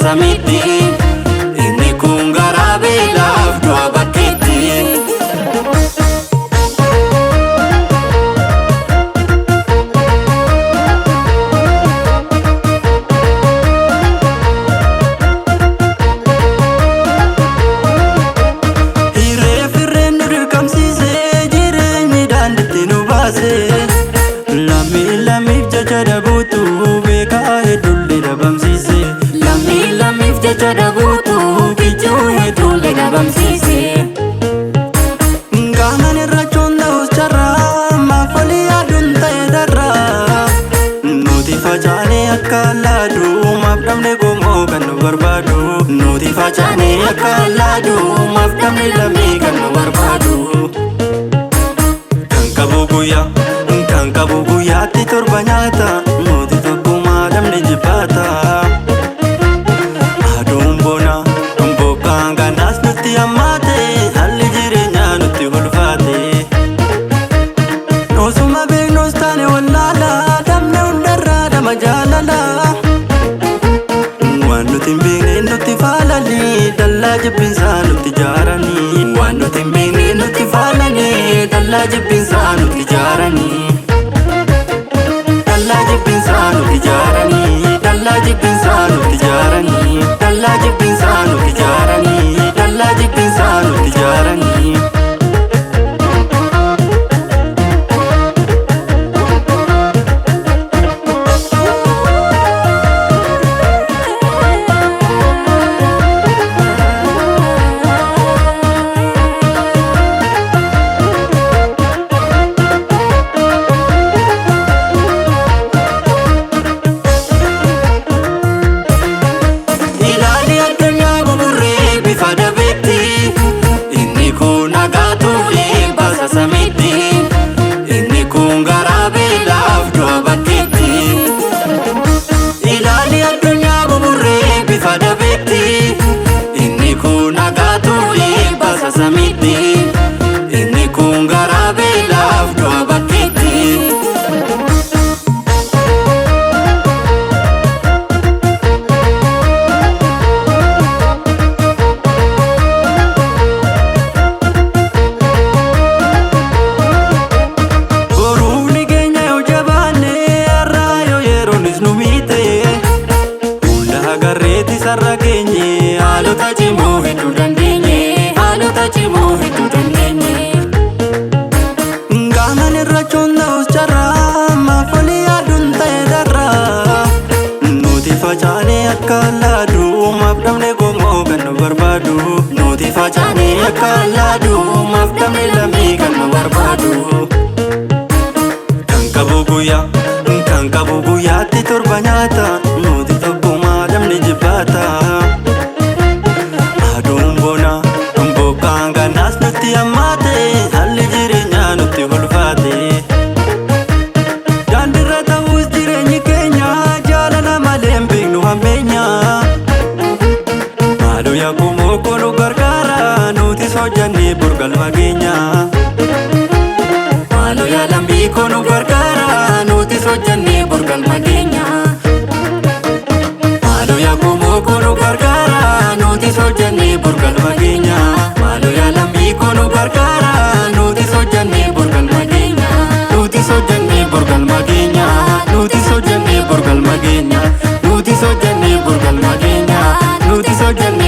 samiti. Inni kun garaa beelaaf du'a bakkeetti. Lammiif jecha dhabuutu beekaa hedduullee dhabamsiise. Lammiif jecha dhabuutu kichuu hedduullee dhabamsiise. Qaamaan irrachuun ta'us carraa maaf walii yaaduun ta'e darraa. Nuti facaanee akka allaaduu maaf dhabne gomoo kan nu barbaadu. Nuti facaanee akka allaaduu maaf dhabne lammii kan nu barbaadu. Kan qabu guyyaatti torba nyaata nuti tokkummaa dhabne jibbaata. Aduun bona bokkaan ganaas nutti hammaate haalli jireenyaa nutti ulfaate. Osuma beeknus taane wallaala dhabne hundarraa dhama jaalala. Waan nuti hin beekne nutti faalani dallaa jibbinsaa nutti jaaranii. Waan nuti hin beekne nutti faalani dallaa jibbinsaa nutti jaaranii. Dallaa jibbinsaa nutti jaaranii. Dallaa jibbinsaa nutti jaaranii. Dallaa jibbinsaa nutti jaaranii. Dallaa jibbinsaa nutti jaaranii. Inni kun garaa beelaaf du'a bakkeetti. Boruuf ni keenya yoo jabaanne har'aa yoo yeroonis nu miite. Hunda agarreetti sarara keenye haalota cimoo hedduu dandeenye. Haalota cimoo hedduu dandeenye. Qaamaan irrachuun ta'us carraa maaf walii yaaduun ta'e darraa. Nuti facaanee akka allaaduu maaf dhabne gomoo kan nu barbaadu. Nuti facaanee akka allaaduu maaf dhabne lammii kan nu barbaadu. Kan qabu guyyaatti torba nyaata nuti tokkummaa dhabne jibbaata. Aduun bona bokkaan ganaas nutti hammaate haalli jireenyaa nutti ulfaate. Daandiirra ta'us jireenyi keenya jaalala malee hin beeknu hammeenya. Maaloo yakkumoo koonu gargaara nuti hojjannee burgalma keenya. Maaloo yaalambii koonu gargaara nuti hojjannee burgalma keenya. Maaloo yakkumoo koonu gargaara nuti hojjannee burgalma keenya. Maaloo yaalambii koonu gargaara nuti hojjannee burgalma keenya. Nuti hojjannee burgalma keenya. Nuti hojjannee burgalma keenya. Nuti hojjannee burgalma keenya. Nuti hojjannee